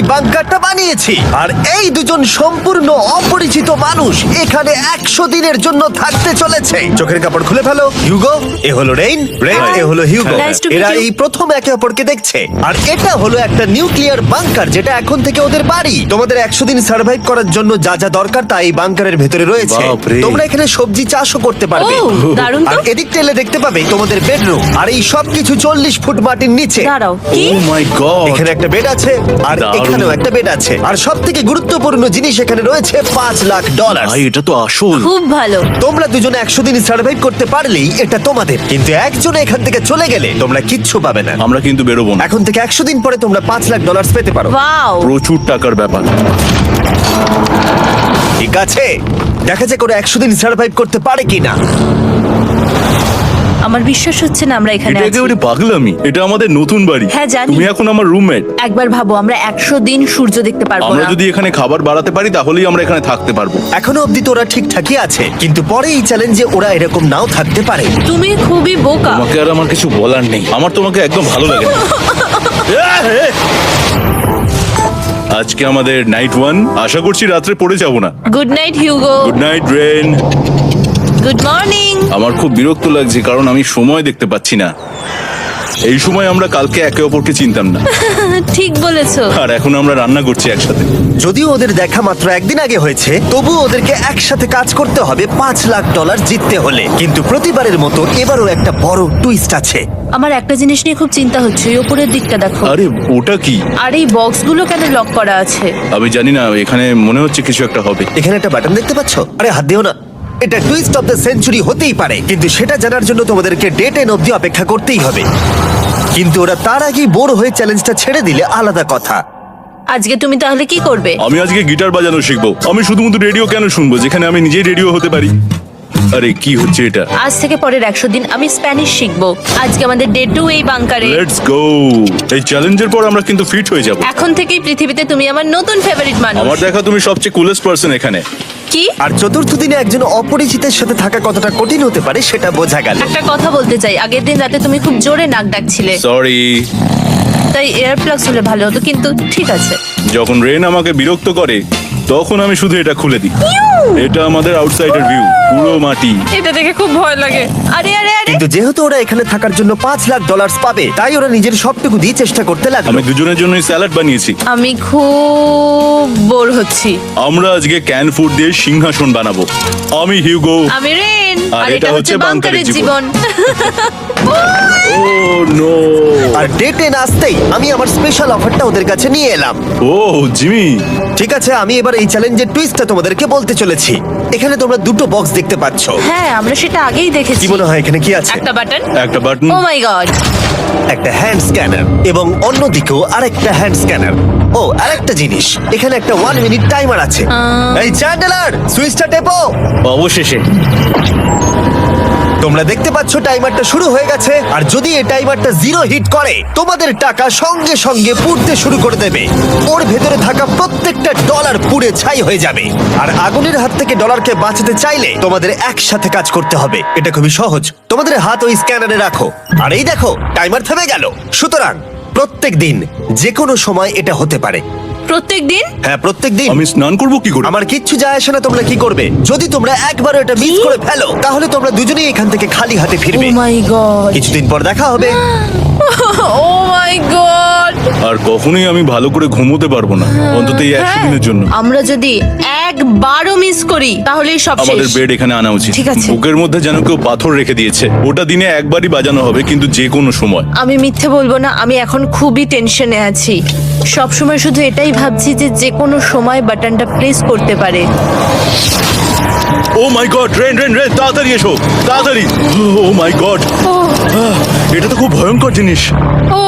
এই বাংকারটা বানিয়েছি। আর এই দুজন সম্পূর্ণ অপরিচিত মানুষ এখানে 100 দিনের জন্য থাকতে চলেছে। চোখের কাপড় খুলে ফেলো। হিউগো, এ হলো রেইন, এ হলো হিউগো। Nice to meet এরা you. এই প্রথম একে অপরকে দেখছে। আর এটা হলো একটা নিউক্লিয়ার বাংকার, যেটা এখন থেকে ওদের বাড়ি। তোমাদের 100 দিন সার্ভাইভ করার জন্য যা যা দরকার তা এই বাংকারের ভেতরে রয়েছে। বাপরে। তোমরা এখানে সবজি চাষও করতে পারবে। ও, দারুণ তো। আর এদিক টেলে দেখতে পাবে তোমাদের বেডরুম। আর এই সব কিছু 40 ফুট মাটির নিচে। দাঁড়াও, কি? ও মাই গড, এখানে একটা বেড আছে, আর দারুণ। এখানেও একটা বেড আছে। আর সব থেকে গুরুত্বপূর্ণ জিনিস এখানে রয়েছে $5,00,000। ভাই এটা তো আসল। খুব ভালো। তোমরা দুজনে 100 দিন সার্ভাইভ করতে পারলেই এটা তোমাদের। কিন্তু একজন এখান থেকে চলে গেলে তোমরা কিচ্ছু পাবে না। আমরা কিন্তু বেরোবো না, এখন থেকে 100 দিন পরে তোমরা $5,00,000 পেতে পারো। ওয়াও। প্রচুর টাকার ব্যাপার। ঠিক আছে, দেখা যাক ওরা 100 দিন সার্ভাইভ করতে পারে কিনা। আমার বিশ্বাস হচ্ছে না আমরা এখানে এটা আছি। একেবারে পাগলামি। এটা আমাদের নতুন বাড়ি। হ্যাঁ, জানি। তুমি এখন আমার রুমমেট। একবার ভাবো, আমরা 100 দিন সূর্য দেখতে পারবো আমরা না। যদি এখানে খাবার বাড়াতে পারি তাহলেই আমরা এখানে থাকতে পারবো। এখনো অব্দি তো ওরা ঠিকঠাকই আছে, কিন্তু পরে এই চ্যালেঞ্জে ওরা এরকম নাও থাকতে পারে। তুমি খুবই বোকা। তোমাকে আর আমার কিছু বলার নেই। আমার তোমাকে একদম ভালো লাগে না। আজকে আমাদের নাইট 1। আশা করছি রাত্রে পড়ে যাব না। Good night Hugo. Good night Ren. Good morning. আমার খুব বিরক্ত লাগছে কারণ আমি সময় দেখতে পাচ্ছি না। এই সময় আমরা কালকে একে অপরকে চিনতাম না, ঠিক বলেছো। আর এখন আমরা রান্না করছি একসাথে। যদিও ওদের দেখা মাত্র একদিন আগে হয়েছে, তবুও ওদেরকে একসাথে কাজ করতে হবে $5,00,000 জিততে হলে। কিন্তু প্রতিবারের মতো এবারও একটা বড় টুইস্ট আছে। আমার একটা জিনিস নিয়ে খুব চিন্তা হচ্ছে, ওই উপরের দিকটা দেখো। আরে ওটা কি? আর এই বক্সগুলো কেন লক করা আছে? আমি জানি না, এখানে মনে হচ্ছে কিছু একটা হবে। এখানে একটা বাটন দেখতে পাচ্ছ? আরে হাত দিও না। এটা টুইস্ট অফ দ্য সেঞ্চুরি হতেই পারে, কিন্তু সেটা জানার জন্য তোমাদেরকে ডে 10 অব্দি অপেক্ষা করতেই হবে। কিন্তু ওরা তার আগেই বোর হয়ে চ্যালেঞ্জটা ছেড়ে দিলে আলাদা কথা। আজকে তুমি তাহলে কি করবে? আমি আজকে গিটার বাজানো শিখবো। আমি শুধুমাত্র রেডিও কেন শুনবো যেখানে আমি নিজেই রেডিও হতে পারি? আরে কি হচ্ছে এটা? আজ থেকে পরের 100 দিন আমি স্প্যানিশ শিখবো। আজকে আমাদের ডে 2 এই বাংকারে। Let's go. এই চ্যালেঞ্জের পর আমরা কিন্তু ফিট হয়ে যাব। এখন থেকেই পৃথিবীতে তুমি আমার নতুন ফেভারিট মানুষ। আমার দেখা তুমি সবচেয়ে কুলেস্ট পারসন এখানে। কি? আর চতুর্থ দিনে একজন অপরিচিতের সাথে থাকা কতটা কঠিন হতে পারে সেটা বোঝা গেল। একটা কথা বলতে চাই, আগের দিন রাতে তুমি খুব জোরে নাক ডাকছিলে, সরি। তাই এয়ার প্লাগস হলে ভালো হতো, কিন্তু ঠিক আছে। যখন রেন আমাকে বিরক্ত করে তখন আমি শুধু এটা খুলে দিই। এটা আমাদের আউটসাইডার ভিউ, পুরো মাটি। এটা দেখে খুব ভয় লাগে। আরে আরে আরে, কিন্তু যেহেতু ওরা এখানে থাকার জন্য $5,00,000 পাবে, তাই ওরা নিজের সবটুকু দিয়ে চেষ্টা করতে লাগলো। আমি দুজনের জন্যই স্যালাড বানিয়েছি। আমি খুব বোর হচ্ছি। আমরা আজকে ক্যান ফুড দিয়ে সিংহাসন বানাবো। আমি হিউগো। আমি রেন, আর আর এটা এটা হচ্ছে হচ্ছে বাংকারের বাংকারের জীবন। ও নো। আর ডে 10 আসতেই আমি আমার স্পেশাল অফারটা ওদের কাছে নিয়ে এলাম। ও জিমি। ঠিক আছে, আমি এবার এই চ্যালেঞ্জের টুইস্টটা তোমাদেরকে বলতে চলেছি। এখানে তোমরা দুটো বক্স দেখতে পাচ্ছ। হ্যাঁ, আমরা সেটা আগেই দেখেছি। কি মনে হয় এখানে কি আছে? একটা বাটন। একটা বাটন। O my god. একটা হ্যান্ড স্ক্যানার, এবং অন্যদিকেও আরেকটা হ্যান্ড স্ক্যানার। ও, আরেকটা জিনিস, এখানে একটা 1 মিনিট টাইমার আছে। এই চ্যান্ডেলার, সুইচটা টেপো। অবশেষে। তোমরা দেখতে পাচ্ছ টাইমারটা শুরু হয়ে গেছে। আর যদি এই টাইমারটা 0 হিট করে, তোমাদের টাকা সঙ্গে সঙ্গে পুড়তে শুরু করে দেবে। ওর ভেতরে থাকা প্রত্যেকটা ডলার পুড়ে ছাই হয়ে যাবে। আর আগুনের হাত থেকে ডলারকে বাঁচাতে চাইলে তোমাদের একসাথে কাজ করতে হবে। এটা খুবই সহজ। তোমাদের হাত ওই স্ক্যানারে রাখো, আর এই দেখো টাইমার থেমে গেল। সুতরাং প্রত্যেক দিন যে কোনো সময় এটা হতে পারে। প্রত্যেক দিন? হ্যাঁ, প্রত্যেক দিন। আমি স্নান করব কি করে? আমার কিচ্ছু যায় আসে না তোমরা কি করবে। যদি তোমরা একবার এটা মিস করে ফেলো, তাহলে তোমরা দুজনেই এখান থেকে খালি হাতে ও ফিরবে। মাই গড। কিছুদিন পর দেখা হবে। ও মাই গড। আর কখনোই আমি ভালো করে ঘুমোতে পারবো না, অন্তত এই 100 দিনের জন্য। আমরা যদি একবারও মিস করি তাহলেই সব আমাদের শেষ। বেড এখানে আনা উচিত। ঠিক আছে। বুকের মধ্যে যেন কেউ পাথর রেখে দিয়েছে। ওটা দিনে একবারই বাজানো হবে, কিন্তু যে কোনো সময়। আমি মিথ্যে বলবো না, আমি এখন খুবই টেনশনে আছি। সব সময় শুধু এটাই ভাবছি যে যে কোনো সময় বাটনটা প্রেস করতে পারে। ও my god, rain rain rain, তাড়াতাড়ি এসো, তাড়াতাড়ি। ও মাই গড, এটা তো খুব ভয়ঙ্কর জিনিস। ও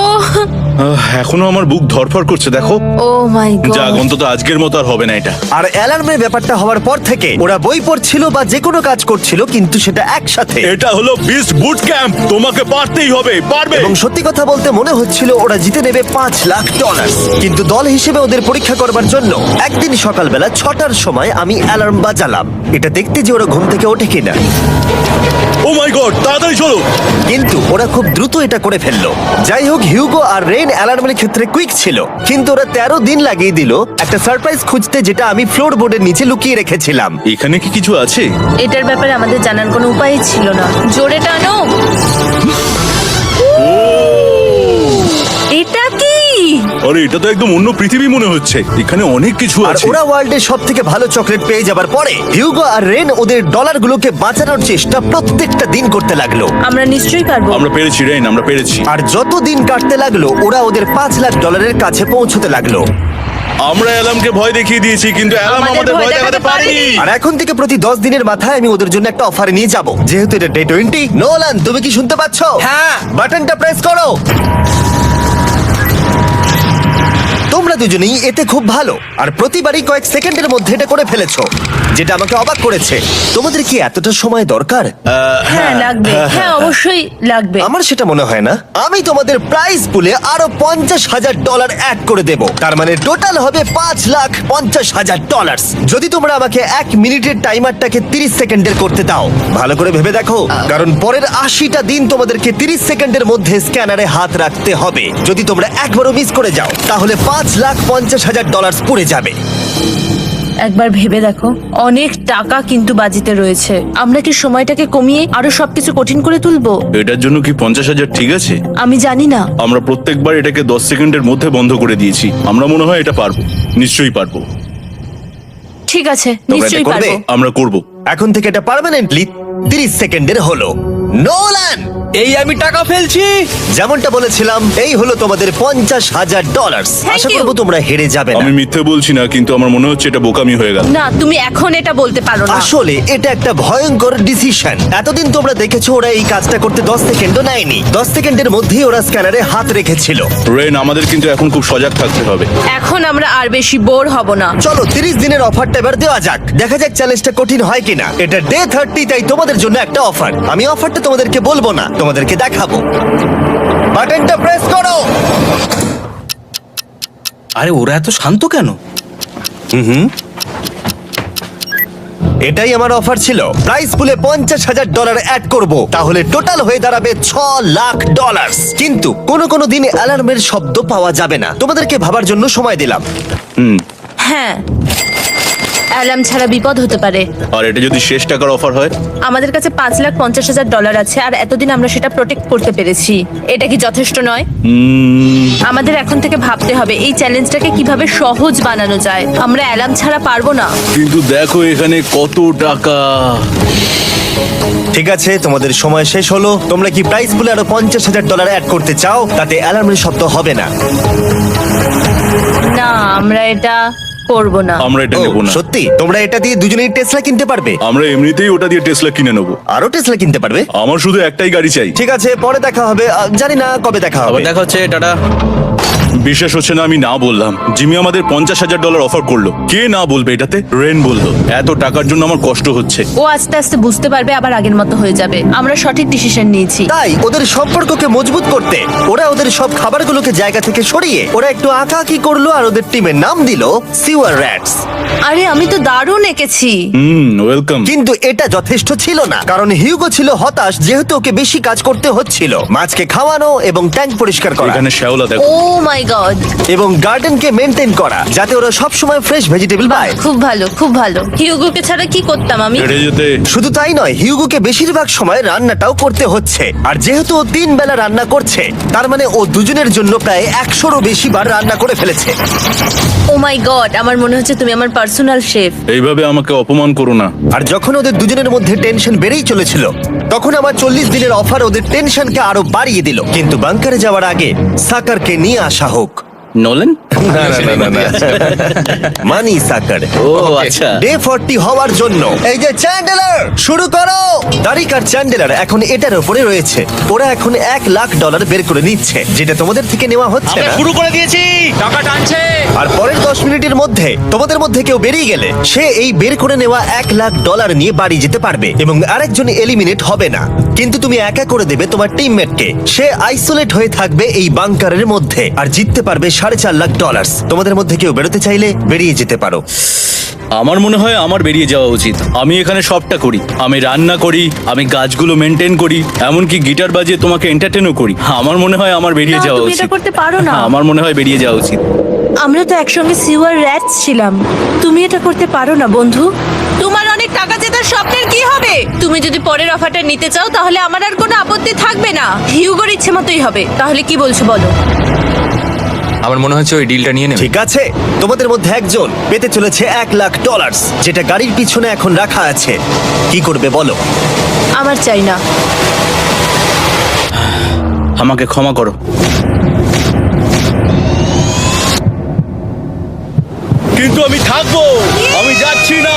এখনো আমার বুক ধরফর করছে, দেখো। ও মাই যাক, গড। অন্তত আজকের মতো আর হবে না এটা। আর অ্যালার্মের ব্যাপারটা হওয়ার পর থেকে ওরা বই পড়ছিল বা যে কোনো কাজ করছিল, কিন্তু সেটা একসাথে। এটা হলো বিস্ট বুট ক্যাম্প, তোমাকে পারতেই হবে, পারবে। এবং সত্যি কথা বলতে মনে হচ্ছিল ওরা জিতে নেবে $5,00,000। কিন্তু দল হিসেবে ওদের পরীক্ষা করবার জন্য একদিন সকালবেলা 6টার সময় আমি অ্যালার্ম বাজালাম, এটা দেখতে যে ওরা ঘুম থেকে ওঠে কিনা। ও মাই গড, তাড়াতাড়ি চলো। কিন্তু ওরা খুব দ্রুত এটা করে ফেললো। যাই হোক, হিউগো আর রে রেন অ্যালার্মের ক্ষেত্রে কুইক ছিল, কিন্তু ওরা 13 দিন লাগিয়ে দিল একটা সারপ্রাইজ খুঁজতে, যেটা আমি ফ্লোর বোর্ডের নিচে লুকিয়ে রেখেছিলাম। এখানে কি কিছু আছে? এটার ব্যাপারে আমাদের জানার কোনো উপায় ছিল না। জোরে টানো। এটা কি? আরে এটা তো একদম অন্য পৃথিবী মনে হচ্ছে। এখানে অনেক কিছু আর আছে। ওরা ওয়ার্ল্ডের সব থেকে ভালো চকলেট পেয়ে যাবার পরে হিউগো আর রেন ওদের ডলারগুলোকে বাঁচানোর চেষ্টা প্রত্যেকটা দিন করতে লাগলো। আমরা নিশ্চয়ই পারবো। আমরা পেরেছি রেন, আমরা পেরেছি। আর যত দিন কাটতে লাগলো ওরা ওদের $5,00,000 কাছে পৌঁছতে লাগলো। আমরা অ্যালামকে ভয় দেখিয়ে দিয়েছি, কিন্তু অ্যালাম আমাদের ভয় দেখাতে পারেনি। আর এখন থেকে প্রতি 10 দিনের মাথায় আমি ওদের জন্য একটা অফার নিয়ে যাব, যেহেতু এটা ডে 20। নোলান, তুমি কি শুনতে পাচ্ছ? হ্যাঁ। বাটনটা প্রেস করো। তোমরা দুজনেই এতে খুব ভালো, আর প্রতিবারই কয়েক সেকেন্ডের মধ্যে এটা করে ফেলেছো, যেটা আমাকে অবাক করেছে। তোমাদের কি এতটা সময় দরকার? হ্যাঁ লাগবে, হ্যাঁ অবশ্যই লাগবে। আমার সেটা মনে হয় না। আমি তোমাদের প্রাইস পুলে আরো $50,000 অ্যাড করে দেব, তার মানে টোটাল হবে $5,50,000। যদি তোমরা আমাকে 1 মিনিটের টাইমারটাকে 30 সেকেন্ডের করতে দাও। ভালো করে ভেবে দেখো, কারণ পরের 80টা দিন তোমাদেরকে 30 সেকেন্ডের মধ্যে স্ক্যানারে হাত রাখতে হবে। যদি তোমরা একবারও মিস করে যাও, তাহলে $5,50,000 পড়ে যাবে। একবার ভেবে দেখো, অনেক টাকা কিন্তু বাজিতে রয়েছে। আমরা কি সময়টাকে কমিয়ে আরো সবকিছু কঠিন করে তুলবো? এটার জন্য কি 50,000 ঠিক আছে? আমি জানি না। আমরা প্রত্যেকবার এটাকে 10 সেকেন্ডের মধ্যে বন্ধ করে দিয়েছি। আমরা মনে হয় এটা পারবো, নিশ্চয়ই পারবো। ঠিক আছে, এটা নিশ্চয়ই করবে? পারবো। আমরা করব। এখন থেকে এটা পার্মানেন্টলি 30 সেকেন্ডের হলো। নোলান, এই আমি টাকা ফেলছি। যেমনটা বলেছিলাম, এই হলো তোমাদের $50,000। Thank Asha you. করবো তোমরা হেরে যাবে না। আমি মিথ্যে বলছি না, কিন্তু আমার মনে হচ্ছে এটা বোকামি হয়ে গেল। না, তুমি এখন এটা বলতে পারো না। আসলে এটা একটা ভয়ঙ্কর ডিসিশন। এতদিন তোমরা দেখেছো ওরা এই কাজটা করতে 10 সেকেন্ডও নেয়নি। 10 সেকেন্ডের মধ্যেই ওরা স্ক্যানারে হাত রেখেছিল। রেন, আমাদের কিন্তু এখন খুব সজাগ থাকতে হবে। এখন আমরা আর বেশি বোর হব না। চলো 30 দিনের অফারটা এবার দেওয়া যাক, দেখা যাক চ্যালেঞ্জটা কঠিন হয় কিনা। এটা ডে 30, তাই তোমাদের জন্য একটা অফার। আমি অফারটা তোমাদেরকে বলবো না, তোমাদেরকে দেখাবো। বাটনটা প্রেস করো। আরে ওরা এত শান্ত কেন? এটাই আমার অফার ছিল। প্রাইস পুলে $50,000 অ্যাড করব, তাহলে টোটাল হয়ে দাঁড়াবে $6,00,000। কিন্তু কোনো দিন অ্যালার্মের শব্দ পাওয়া যাবে না। তোমাদেরকে ভাবার জন্য সময় দিলাম। হ্যাঁ, অ্যালার্ম ছাড়া বিপদ হতে পারে। আর এটা যদি শেষ টাকার অফার হয়? আমাদের কাছে $5,50,000 আছে, আর এতদিন আমরা সেটা প্রোটেক্ট করতে পেরেছি। এটা কি যথেষ্ট নয়? আমাদের এখন থেকে ভাবতে হবে এই চ্যালেঞ্জটাকে কিভাবে সহজ বানানো যায়। আমরা অ্যালার্ম ছাড়া পারবো না। কিন্তু দেখো এখানে কত টাকা। ঠিক আছে, তোমাদের সময় শেষ হলো। তোমরা কি প্রাইস পুলে আরো $50,000 অ্যাড করতে চাও? তাতে অ্যালার্মের শব্দ হবে না। না, আমরা এটা করব না। আমরা এটা ও, নেব না। সত্যি? তোমরা এটা দিয়ে দুজনেই টেসলা কিনতে পারবে? আমরা এমনিতেই ওটা দিয়ে টেসলা কিনে নেবো। আরো টেসলা কিনতে পারবে? আমার শুধু একটাই গাড়ি চাই। ঠিক আছে, পরে দেখা হবে। জানি না কবে দেখা আবার হবে। দেখা হচ্ছে, টাটা। বিশ্বাস হচ্ছে না আমি না বললাম। জিমি আমাদের $50,000 অফার করলো। কে না বলবে এটাতে? রেন বললো। এত টাকার জন্য আমার কষ্ট হচ্ছে। ও আস্তে আস্তে বুঝতে পারবে, আবার আগের মতো হয়ে যাবে। আমরা সঠিক ডিসিশন নিয়েছি। তাই ওদের সম্পর্ককে মজবুত করতে ওরা ওদের সব খাবারগুলোকে জায়গা থেকে সরিয়ে ওরা একটু আঁকাআঁকি করলো, আর ওদের টিমের নাম দিল সিওয়ার র্যাটস। আরে আমি তো দারুণ এঁকেছি। ওয়েলকাম। কিন্তু এটা যথেষ্ট ছিল না, কারণ হিউগো ছিল হতাশ, যেহেতু ওকে বেশি কাজ করতে হচ্ছিল। মাছকে খাওয়ানো এবং ট্যাঙ্ক পরিষ্কার করা এখানে শ্যাওলা দেখো। ও মাই গড, এবং গার্ডেনকে মেনটেন করা, যাতে ওরা সব সময় ফ্রেশ ভেজিটেবল পায়। খুব ভালো, খুব ভালো। হিউগোকে ছাড়া কি করতাম আমি? হেঁটে যেতে। শুধু তাই নয়, হিউগোকে বেশিরভাগ সময় রান্নাটাও করতে হচ্ছে। আর যেহেতু ও 3 বেলা রান্না করছে, তার মানে ও দুজনের জন্য প্রায় 100রও বেশি বার রান্না করে ফেলেছে। ও মাই গড, আমার মনে হচ্ছে তুমি আমার পার্সোনাল শেফ। এইভাবে আমাকে অপমান করো না। আর যখন ওদের দুজনের মধ্যে টেনশন বেড়েই চলেছিল, তখন আমার 40 দিনের অফার ওদের টেনশনকে আরো বাড়িয়ে দিল। কিন্তু বাংকারে যাওয়ার আগে সাকারকে নিয়ে আসা হোক। নোলেন? মানি সাকার। ও আচ্ছা। ডে 40 হওয়ার জন্য এই যে চ্যান্ডেলার শুরু করো। তারিক আর চ্যান্ডেলার এখন এটার উপরে রয়েছে। ওরা এখন $1,00,000 বের করে নিচ্ছে, যেটা তোমাদের থেকে নেওয়া হচ্ছে আমরা না। শুরু করে দিয়েছি, টাকা টানছে। আর পরের 10 মিনিটের মধ্যে তোমাদের মধ্যে কেউ বেরিয়ে গেলে সে এই বের করে নেওয়া $1,00,000 নিয়ে বাড়ি যেতে পারবে, এবং আরেকজন এলিমিনেট হবে না। কিন্তু তুমি একা করে দেবে তোমার টিমমেটকে। সে আইসোলেট হয়ে থাকবে এই বাংকারের মধ্যে, আর জিততে পারবে $4.5 লাখ। তোমাদের মধ্যে কেউ বেরোতে চাইলে বেরিয়ে যেতে পারো। আমার মনে হয় আমার বেরিয়ে যাওয়া উচিত। আমি এখানে সবটা করি, আমি রান্না করি, আমি গাছগুলো মেনটেন করি, এমনকি গিটার বাজিয়ে তোমাকে এন্টারটেনও করি। আমার মনে হয় আমার বেরিয়ে না, যাওয়া তুমি উচিত। এটা করতে পারো না। আমার মনে হয় বেরিয়ে যাওয়া উচিত। আমরা তো একসঙ্গে সিওয়ার র্যাটস ছিলাম। তুমি এটা করতে পারো না বন্ধু। তোমার অনেক টাকা জেতার স্বপ্নের কি হবে? তুমি যদি পরের অফারটা নিতে চাও তাহলে আমার আর কোনো আপত্তি থাকবে না। হিউগোর ইচ্ছে মতোই হবে। তাহলে কি বলছো বলো? আমার মনে হচ্ছে ওই ডিলটা নিয়ে নেবে। ঠিক আছে, তোমাদের মধ্যে একজন পেতে চলেছে $1,00,000, যেটা গাড়ির পিছনে এখন রাখা আছে। কি করবে বলো? আমার চাই না। আমাকে ক্ষমা করো। কিন্তু আমি থাকবো, আমি যাচ্ছি না।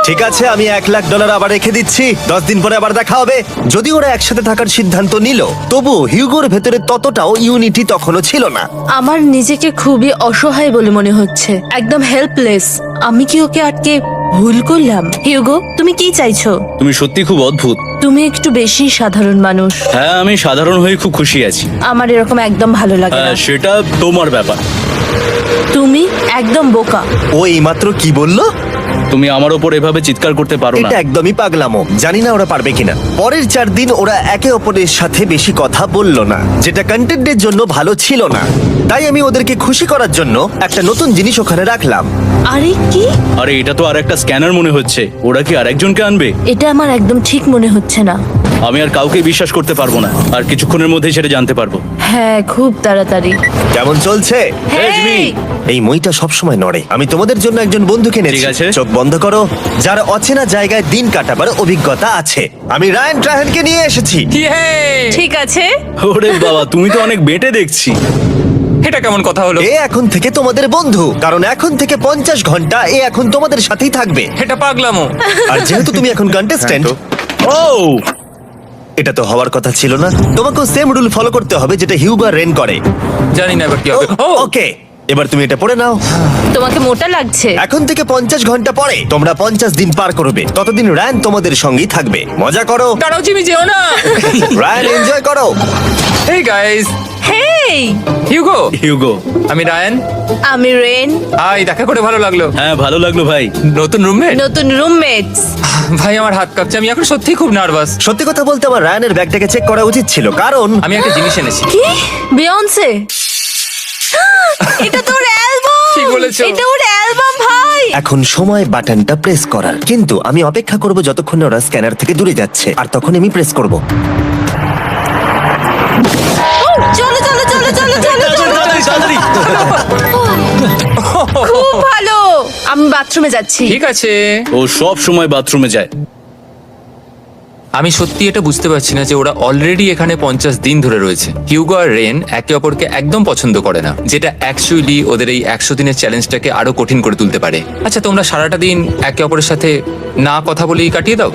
ঠিক আছে, আমি $1,00,000 আবার রেখে দিচ্ছি। 10 দিন পরে আবার দেখা হবে। যদি ওরা একসাথে থাকার সিদ্ধান্ত নিল, তবু হিউগোর ভেতরে ততটাও ইউনিটি তখনও ছিল না। আমার নিজেকে খুবই অসহায় বলে মনে হচ্ছে, একদম হেল্পলেস। আমি কি ওকে আটকে ভুল করলাম? হিউগো, তুমি কি চাইছো? তুমি সত্যি খুব অদ্ভুত। তুমি একটু বেশি সাধারণ মানুষ। হ্যাঁ, আমি সাধারণ হয়ে খুব খুশি আছি। আমার এরকম একদম ভালো লাগে না। হ্যাঁ, সেটা তোমার ব্যাপার। তুমি একদম বোকা। ও এইমাত্র কি বললো? তুমি আমার ওপর এভাবে চিৎকার করতে পারো না। এটা একদমই পাগলামো। জানি না ওরা পারবে কিনা। পরের 4 দিন ওরা একে অপরের সাথে বেশি কথা বলল না, যেটা কন্টেন্টের জন্য ভালো ছিল না। তাই আমি ওদেরকে খুশি করার জন্য একটা নতুন জিনিস ওখানে রাখলাম। আরে কি? আরে এটা তো আর একটা স্ক্যানার মনে হচ্ছে। ওরা কি আরেকজনকে আনবে? এটা আমার একদম ঠিক মনে হচ্ছে না। আমি আর কাউকে বিশ্বাস করতে পারবো না। আর কিছুক্ষণের মধ্যেই সেটা জানতে পারবো। হ্যাঁ, খুব তাড়াতাড়ি। কেমন চলছে? রেজমি। এই মইটা সবসময় নড়ে। আমি তোমাদের জন্য একজন বন্ধুকে এনেছি। ঠিক আছে। চোখ বন্ধ করো, যার অচেনা জায়গায় দিন কাটাবার অভিজ্ঞতা আছে। আমি রায়ান ট্রাহেনকে নিয়ে এসেছি। ঠিক আছে। ওরে বাবা, তুমি তো অনেক বেটে দেখছি। এটা কেমন কথা হলো? এ এখন থেকে তোমাদের বন্ধু, কারণ এখন থেকে 50 ঘন্টা এ এখন তোমাদের সাথেই থাকবে। এটা পাগলামো। আর যেহেতু তুমি এখন কন্টেস্ট্যান্ট, ও এটা তো হওয়ার কথা ছিল না। তোমাকেও সেম রুল ফলো করতে হবে যেটা হিউগো আর রেন করে। জানি না এবার কি হবে। ও ওকে, এবার তুমি এটা পড়ে নাও। তোমাকে মোটা লাগছে। এখন থেকে 50 ঘন্টা পরে তোমরা 50 দিন পার করবে। ততদিন রায়ান তোমাদের সঙ্গেই থাকবে। মজা করো, দাঁড়াও জিমি, যেও না। রায়ান এনজয় করো। হেই গাইস, হেই, হিউগো। হিউগো। আমি রায়ান। আমি রেন। হাই, দেখা করে ভালো লাগলো। হ্যাঁ, ভালো লাগলো ভাই। নতুন রুমমেট। নতুন রুমমেটস। ভাই আমার হাত কাঁপছে, আমি এখন সত্যিই খুব নার্ভাস। সত্যি কথা বলতে আমার রায়ানের ব্যাগটাকে চেক করা উচিত ছিল, কারণ আমি একটা জিনিস এনেছি। কি? বিয়ন্সে? এটা তোর অ্যালবাম। ঠিক বলেছো। এটা ওর অ্যালবাম ভাই। এখন সময় বাটনটা প্রেস করার। কিন্তু আমি অপেক্ষা করব যতক্ষণ না ওরা স্ক্যানার থেকে দূরে যাচ্ছে, আর তখন আমি প্রেস করব। চলো চলো চলো চলো চলো চলো। তাড়াতাড়ি। খুব ভালো। আমি বাথরুমে যাচ্ছি। ঠিক আছে। ও সব সময় বাথরুমে যায়। আমি সত্যি এটা বুঝতে পারছি না যে ওরা অলরেডি এখানে 50 দিন ধরে রয়েছে। হিউগো আর রেন একে অপরকে একদম পছন্দ করে না, যেটা অ্যাকচুয়ালি ওদের এই 100 দিনের চ্যালেঞ্জটাকে আরো কঠিন করে তুলতে পারে। আচ্ছা, তোমরা সারাটা দিন একে অপরের সাথে না কথা বলেই কাটিয়ে দাও?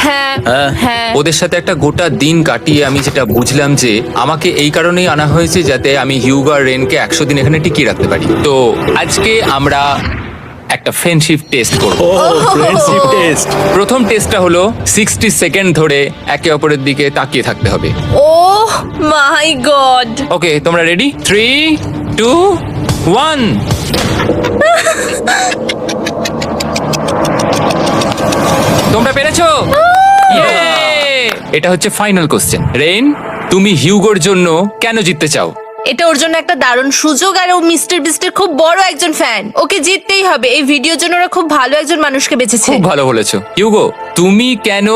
হ্যাঁ হ্যাঁ। হ্যাঁ। ওদের সাথে একটা গোটা দিন কাটিয়ে আমি যেটা বুঝলাম যে আমাকে এই কারণেই আনা হয়েছে যাতে আমি হিউগো আর রেনকে 100 দিন এখানে টিকিয়ে রাখতে পারি। তো আজকে আমরা একটা ফ্রেন্ডশিপ টেস্ট করব। ও ফ্রেন্ডশিপ টেস্ট। প্রথম টেস্টটা হলো 60 সেকেন্ড ধরে একে অপরের দিকে তাকিয়ে থাকতে হবে। ওহ মাই গড। ওকে, তোমরা রেডি? 3, 2, 1। তোমরা পেরেছো? Yay! এটা হচ্ছে ফাইনাল কোশ্চেন। রেইন, তুমি হিউগোর জন্য কেন জিততে চাও? এটা ওর জন্য একটা দারুণ সুযোগ, আর ও মিস্টার বিস্টের খুব বড় একজন ফ্যান। ওকে জিততেই হবে। এই ভিডিওর জন্য ওরা খুব ভালো একজন মানুষকে বেঁচেছে। খুব ভালো বলেছো। হিউগো, তুমি কেন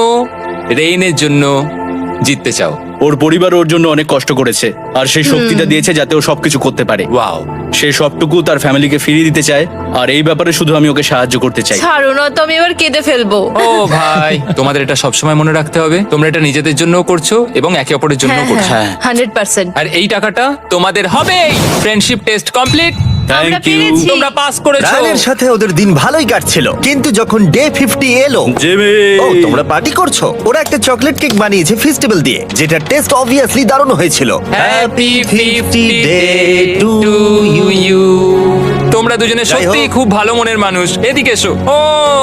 রেইনের জন্য জিততে চাও? ওর পরিবার ওর জন্য অনেক কষ্ট করেছে, আর সেই শক্তিটা দিয়েছে যাতে ও সবকিছু করতে পারে। ওয়াও। সে সবটুকু তার ফ্যামিলিকে ফিরিয়ে দিতে চায়, আর এই ব্যাপারে শুধু আমি ওকে সাহায্য করতে চাই। ছাড়ো না তো, আমি এবার কেঁদে ফেলবো। ও ভাই, তোমাদের এটা সবসময় মনে রাখতে হবে। তোমরা এটা নিজেদের জন্য করছো এবং একে অপরের জন্য হ্যাঁ করছো। হ্যাঁ 100%। আর এই টাকাটা তোমাদের হবে। Friendship test complete. আমরা থ্যাংক ইউ। পেরেছি। তোমরা পাস করেছো। রায়ানের সাথে ওদের দিন ভালোই কাটছিল, কিন্তু যখন ডে 50 এলো, জিমি। ও তোমরা পার্টি করছো। ওরা একটা চকলেট কেক বানিয়েছে ফেস্টিভ্যাল দিয়ে, যেটা টেস্ট অবভিয়াসলি দারুণ হয়েছিল। Happy 50 day to you. তোমরা তোমরা দুজনে যাই হোক। সত্যি খুব ভালো মনের মানুষ। এদিকে এসো। ও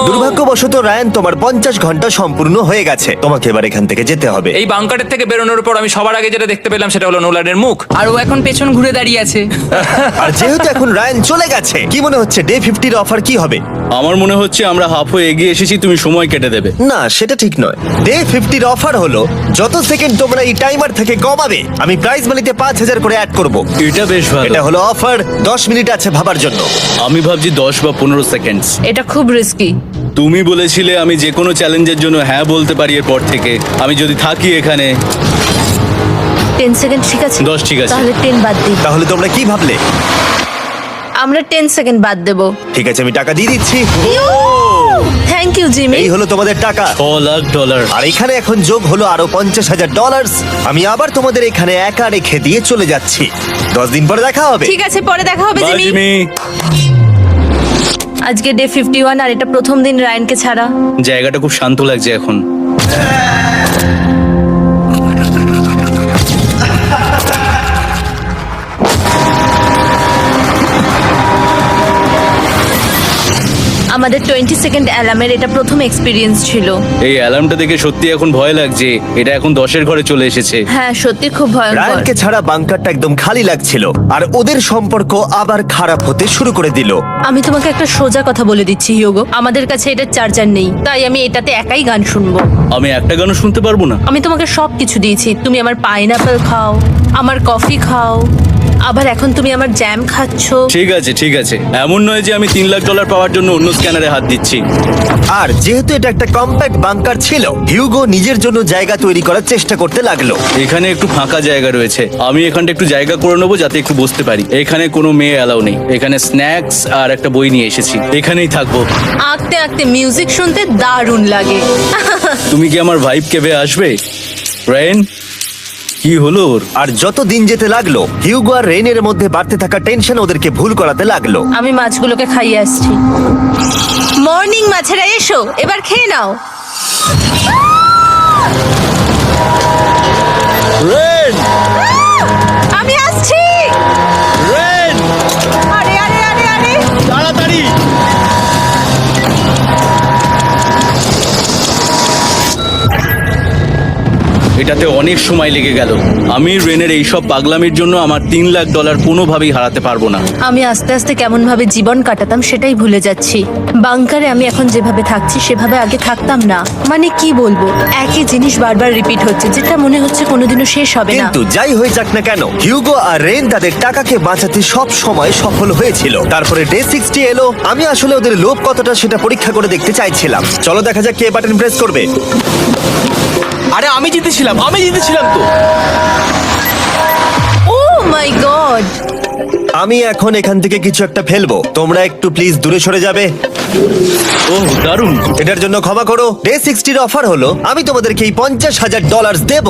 দুর্ভাগ্যবশত রায়ান, তোমার 50 ঘন্টা সম্পূর্ণ হয়ে গেছে। তোমাকে এবার এখান থেকে যেতে হবে। এই বাংকারের থেকে বেরোনোর পর আমি সবার আগে যেটা দেখতে পেলাম সেটা হলো নোলানের মুখ। আর ও এখন পেছন ঘুরে দাঁড়িয়ে আছে। আর যেহেতু এখন রায়ান চলে গেছে, কি মনে হচ্ছে ডে 50 এর অফার কি হবে? আমার মনে হচ্ছে আমরা হাফ হয়ে এগিয়ে এসেছি, তুমি সময় কেটে দেবে। না, সেটা ঠিক নয়। ডে 50 এর অফার হলো যত সেকেন্ড তোমরা এই টাইমার থেকে কমাবে, আমি প্রাইজ মানিতে 5000 করে অ্যাড করব। এটা বেশ ভালো। এটা হলো অফার। 10 মিনিট আছে ভাবার জন্য। আমি ভাবছি 10 বা 15 সেকেন্ডস। এটা খুব রিস্কি। তুমি বলেছিলে আমি যে কোনো চ্যালেঞ্জের জন্য হ্যাঁ বলতে পারি এরপর থেকে। আমি যদি থাকি এখানে 10 সেকেন্ড ঠিক আছে? 10 ঠিক আছে। তাহলে 10 বাদ দিই। তাহলে তোমরা কি ভাবলে? আমরা 10 সেকেন্ড বাদ দেব। ঠিক আছে, আমি টাকা দিয়ে দিচ্ছি। Thank you Jimmy. এই হলো তোমাদের টাকা। $6,00,000। আর এখানে এখন যোগ হলো আরো $50,000। আমি আবার তোমাদের এখানে একা রেখে দিয়ে চলে যাচ্ছি। 10 দিন পরে দেখা হবে। ঠিক আছে, পরে দেখা হবে বাই জিমি। জিমি। আজকে ডে 51 আর এটা প্রথম দিন রায়ানকে ছাড়া। জায়গাটা খুব শান্ত লাগছে এখন। আমাদের 20 সেকেন্ড অ্যালার্মের এটা প্রথম এক্সপিরিয়েন্স ছিল। এই অ্যালার্মটা দেখে সত্যি এখন ভয় লাগছে। এটা এখন 10-এর ঘরে চলে এসেছে। হ্যাঁ, সত্যি খুব ভয়ঙ্কর। রায়ানকে ছাড়া বাংকারটা একদম খালি লাগছিল, আর ওদের সম্পর্ক আবার খারাপ হতে শুরু করে দিল। আমি তোমাকে একটা সোজা কথা বলে দিচ্ছি হিউগো, আমাদের কাছে এটা চার্জার নেই, তাই আমি এটাতে একাই গান শুনবো। আমি একটা গানও শুনতে পারবো না। আমি তোমাকে সব কিছু দিয়েছি। তুমি আমার পাইনাপেল খাও, আমার কফি খাও, আবার এখন তুমি আমার জ্যাম খাচ্ছো। ঠিক আছে ঠিক আছে, এমন নয় যে আমি $3,00,000 পাওয়ার জন্য অন্য স্ক্যানারে হাত দিচ্ছি। আর যেহেতু এটা একটা কম্প্যাক্ট বাংকার ছিল, হিউগো নিজের জন্য জায়গা তৈরি করার চেষ্টা করতে লাগলো। এখানে একটু ফাঁকা জায়গা রয়েছে, আমি এখানটা একটু জায়গা করে নেবো যাতে একটু বসতে পারি। এখানে কোনো মেয়ে অ্যালাউ নেই। এখানে স্ন্যাক্স আর একটা বই নিয়ে এসেছি, এখানেই থাকবো। আঁকতে আঁকতে মিউজিক শুনতে দারুণ লাগে। তুমি কি আমার ভাইব কেবে আসবে? রেন, কি হলো ওর? আর যত দিন যেতে লাগলো, হিউগো আর রেনের মধ্যে বাড়তে থাকা টেনশন ওদেরকে ভুল করাতে লাগলো। আমি মাছগুলোকে খাইয়ে আসছি। মর্নিং মাছেরা, এসো এবার খেয়ে নাও। রেন, আমি আসছি। রেন, আরে আরে আরে আরে, তাড়াতাড়ি! এটাতে অনেক সময় লেগে গেল। আমি রেনের এইসব পাগলামির জন্য আমার $3,00,000 কোনোভাবেই হারাতে পারবো না। আমি আস্তে আস্তে কেমন ভাবে জীবন কাটাতাম সেটাই ভুলে যাচ্ছি। বাংকারে আমি এখন যেভাবে থাকছি সেভাবে আগে থাকতাম না। মানে কি বলবো, একই জিনিস বারবার রিপিট হচ্ছে, যেটা মনে হচ্ছে কোনোদিনও শেষ হবে না। কিন্তু যাই হয়ে যাক না কেন, হিউগো আর রেন তাদের টাকাকে বাঁচাতে সব সময় সফল হয়েছিল। তারপরে ডে 60 এলো। আমি আসলে ওদের লোভ কতটা সেটা পরীক্ষা করে দেখতে চাইছিলাম। চলো দেখা যাক কে বাটন প্রেস করবে। আরে আমি জিতেছিলাম তো। ও মাই গড! আমি এখন এখান থেকে কিছু একটা ফেলবো। তোমরা একটু প্লিজ দূরে সরে যাবে। ওহ, দারুণ! এটার জন্য ক্ষমা করো। ডে 60 এর অফার হলো আমি তোমাদেরকে এই $50,000 দেব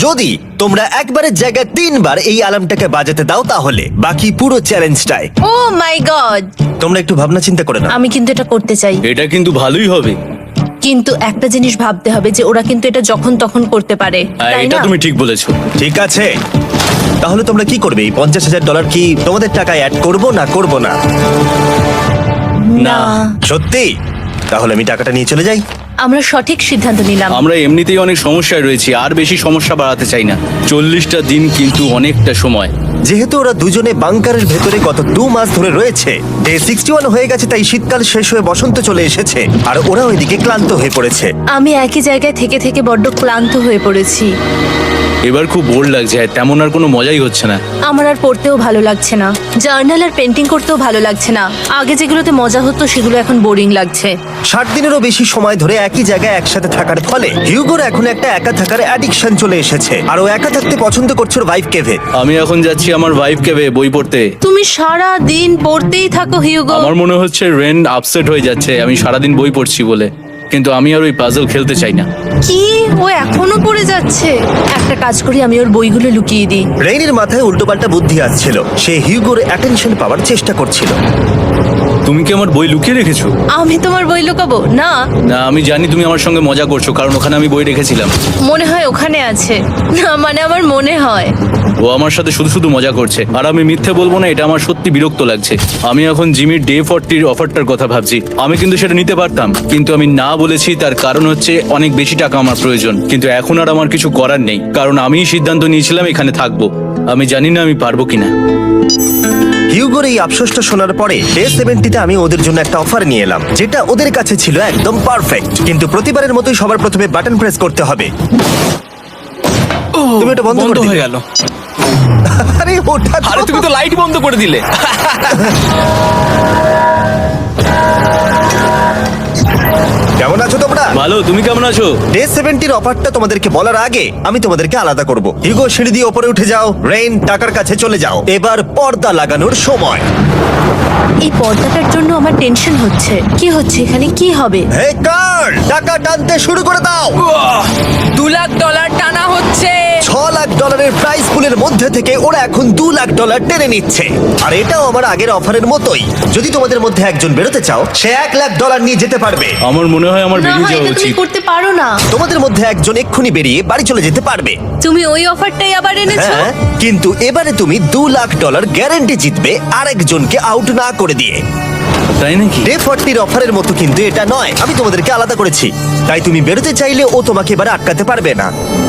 যদি তোমরা একবারের জায়গায় 3 বার এই অ্যালার্মটাকে বাজাতে দাও, তাহলে বাকি পুরো চ্যালেঞ্জটাই। ও মাই গড! তোমরা একটু ভাবনা চিন্তা করে না। আমি কিন্তু এটা করতে চাই, এটা কিন্তু ভালোই হবে। কিন্তু একটা জিনিস ভাবতে হবে যে ওরা কিন্তু এটা যখন তখন করতে পারে, হ্যাঁ, তাই এটা না? তুমি ঠিক বলেছো। ঠিক আছে, তাহলে তোমরা কি করবে? এই $50,000 কি তোমাদের টাকায় অ্যাড করবো না করবো না? না, সত্যি? তাহলে আমি টাকাটা নিয়ে চলে যাই। আমরা সঠিক সিদ্ধান্ত নিলাম। আমরা এমনিতেই অনেক সমস্যায় রয়েছি, আর বেশি সমস্যা বাড়াতে চাই না। 40টা দিন কিন্তু অনেকটা সময়। যেহেতু ওরা দুজনে বাংকারের ভেতরে গত 2 মাস ধরে রয়েছে, ডে 61 হয়ে গেছে, তাই শীতকাল শেষ হয়ে বসন্ত চলে এসেছে, আর ওরা ওইদিকে ক্লান্ত হয়ে পড়েছে। আমি একই জায়গায় থেকে থেকে বড্ড ক্লান্ত হয়ে পড়েছি। এবার খুব বোর লাগছে, তেমন আর কোনো মজাই হচ্ছে না। আমার আর পড়তেও ভালো লাগছে না, জার্নাল আর পেন্টিং করতেও ভালো লাগছে না। আগে যেগুলোতে মজা হতো সেগুলো এখন বোরিং লাগছে। 60 দিনেরও বেশি সময় ধরে একই জায়গায় একসাথে থাকার ফলে হিউগোর এখন একটা একা থাকার অ্যাডিকশন চলে এসেছে, আর ও একা থাকতে পছন্দ করছে ওর ভাইফ কেভে। আমি এখন যাচ্ছি আমার ওয়াইফ কেবে বই পড়তে। তুমি সারা দিন পড়তেই থাকো হিউগো। আমার মনে হচ্ছে রেন আপসেট হয়ে যাচ্ছে আমি সারাদিন বই পড়ছি বলে, কিন্তু আমি আর ওই পাজল খেলতে চাই না। কি, ও এখনো পড়ে যাচ্ছে? একটা কাজ করি, আমি ওর বইগুলো লুকিয়ে দিই। রেইনের মাথায় উল্টোপাল্টা বুদ্ধি আসছিল। সে হিউগোর অ্যাটেনশন পাওয়ার চেষ্টা করছিল। তুমি কি আমার বই লুকিয়ে রেখেছো? আমি তোমার বই লুকাবো না? না, আমি জানি তুমি আমার সঙ্গে মজা করছো, কারণ ওখানে আমি বই রেখেছিলাম। মনে হয় ওখানে আছে। না মানে আমার মনে হয়। ও আমার সাথে শুধু শুধু মজা করছে, আর আমি মিথ্যে বলবো না, এটা আমার সত্যি বিরক্ত লাগছে। আমি এখন জিমির ডে 40 অফারটার কথা ভাবছি। আমি কিন্তু সেটা নিতে পারতাম, কিন্তু আমি না বলেছি। তার কারণ হচ্ছে অনেক বেশি টাকা আমার প্রয়োজন, কিন্তু এখন আর আমার কিছু করার নেই, কারণ আমিই সিদ্ধান্ত নিয়েছিলাম এখানে থাকবো। আমি জানি না আমি পারবো কিনা। হিউগোর এই আফসোসটা শোনার পরে ডে 70-তে আমি ওদের জন্য একটা অফার নিয়ে এলাম, যেটা ওদের কাছে ছিল একদম পারফেক্ট। কিন্তু প্রতিবারের মতোই সবার প্রথমে বাটন প্রেস করতে হবে। তুমি এটা বন্ধ করে হয়ে দিলে। গেল। আরে ওটা তো- আরে তুমি তো লাইট বন্ধ করে দিলে। কেমন আছো তোমরা? ভালো, তুমি কেমন আছো? ডে 70-র অফারটা তোমাদেরকে বলার আগে আমি তোমাদেরকে আলাদা করব। হিউগো, সিঁড়ি দিয়ে ওপরে উঠে যাও। রেইন, টাকার কাছে চলে যাও। এবার পর্দা লাগানোর সময়। এই পর্দাটার জন্য আমার টেনশন হচ্ছে। কি হচ্ছে এখানে? কি হবে? হে কার্ল, টাকা টানতে শুরু করে দাও। $2,00,000 টানা হচ্ছে। $6,00,000 প্রাইস পুলের মধ্যে থেকে ওরা এখন $2,00,000 টেনে নিচ্ছে। আর এটাও আমার আগের অফারের মতোই। যদি তোমাদের মধ্যে একজন বেরোতে চাও, সে $1,00,000 নিয়ে যেতে পারবে। আমার মনে হয় আমার না বেরিয়ে হয় যাওয়া এটা তুমি উচিত। করতে পারো না। তোমাদের মধ্যে একজন এক্ষুনি বেরিয়ে বাড়ি চলে যেতে পারবে। তুমি ওই অফারটাই আবার এনেছো। হ্যাঁ, কিন্তু এবারে তুমি $2,00,000 গ্যারান্টি জিতবে আরেকজনকে আউট না করে দিয়ে। তাই নাকি? ডে 40-র অফারের মতো কিন্তু এটা নয়। আমি তোমাদেরকে আলাদা করেছি, তাই তুমি বেরোতে চাইলে ও তোমাকে এবারে আটকাতে পারবে না।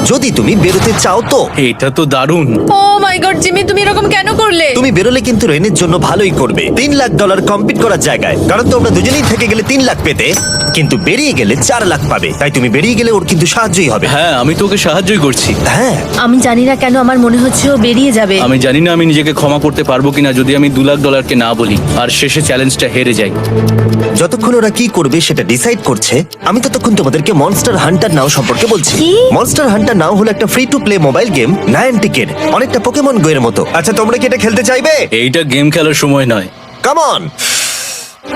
যদি তুমি বেরোতে চাও তো। এটা তো দারুণ। ও মাই গড জিমি, তুমি এরকম কেন করলে? তুমি বেরোলে কিন্তু রেনের জন্য ভালোই করবে। $3,00,000 কম্পিট করার জায়গায়, কারণ তোমরা দুজনেই থেকে গেলে 3 লাখ পেতে, কিন্তু বেরিয়ে গেলে 4 লাখ পাবে। তাই তুমি বেরিয়ে গেলে ওর কিন্তু সাহায্যই হবে। হ্যাঁ, আমি তোকে সাহায্যই করছি। হ্যাঁ, আমি জানি না কেন আমার মনে হচ্ছে ও বেরিয়ে যাবে। আমি জানি না আমি নিজেকে ক্ষমা করতে পারবো কিনা যদি আমি $2,00,000 না বলি আর শেষে চ্যালেঞ্জটা হেরে যাই। যতক্ষণ ওরা কি করবে সেটা ডিসাইড করছে, আমি ততক্ষণ তোমাদেরকে মনস্টার হান্টার নাও সম্পর্কে বলছি। কি? মনস্টার হান্টার নাও হলো একটা free to play mobile game, নায়ান্টিকের, অনেকটা পোকেমন গো এর মতো। আচ্ছা, তোমরা কি এটা খেলতে চাইবে? এইটা গেম খেলার সময় নয়। Come on.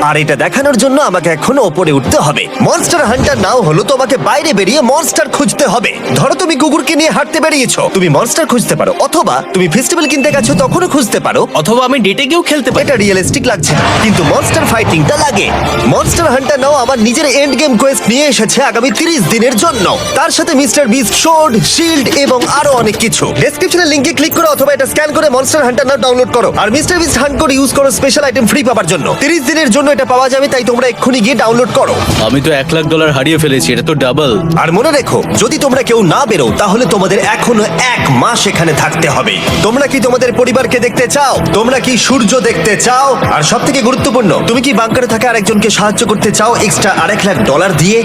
আর এটা দেখানোর জন্য আমাকে এখন ওপরে উঠতে হবে। মনস্টার হান্টার নাও হলো তোমাকে বাইরে বেরিয়ে মনস্টার খুঁজতে হবে। ধরো তুমি কুকুরকে নিয়ে হাঁটতে বেরিয়েছো, তুমি মনস্টার খুঁজতে পারো, অথবা তুমি ফেস্টিভ্যাল কিনতে গেছো তখনও খুঁজতে পারো। অথবা আমি ডেটে গিয়েও খেলতে পারি। এটা রিয়েলিস্টিক লাগছে না, কিন্তু মনস্টার ফাইটিংটা লাগে। মনস্টার হান্টার নাও আমার নিজের এন্ড গেম কোয়েস্ট নিয়ে এসেছে আগামী 30 দিনের জন্য। তার সাথে মিস্টার বিস্ট সোর্ড, শিল্ড এবং আরো অনেক কিছু। ডেসক্রিপশনের লিংকে ক্লিক করো অথবা এটা স্ক্যান করে মনস্টার হান্টার নাও ডাউনলোড করো। আর Mister Beast hunt code use করো স্পেশাল আইটেম ফ্রি পাওয়ার জন্য। 30 দিনের জন্য এটা পাওয়া যাবে, তাই তোমরা এক্ষুনি গিয়ে ডাউনলোড করো। আমি তো $1,00,000 হারিয়ে ফেলেছি, এটা তো ডাবল। আর মনে রেখো, যদি তোমরা কেউ না বেরো তাহলে তোমাদের এখনো 1 মাস এখানে থাকতে হবে। তোমরা কি তোমাদের পরিবারকে দেখতে চাও? তোমরা কি সূর্য দেখতে চাও? আর সব থেকে গুরুত্বপূর্ণ, তুমি কি বাংকারে থাকা আরেকজনকে সাহায্য করতে চাও এক্সট্রা $1,00,000 দিয়ে?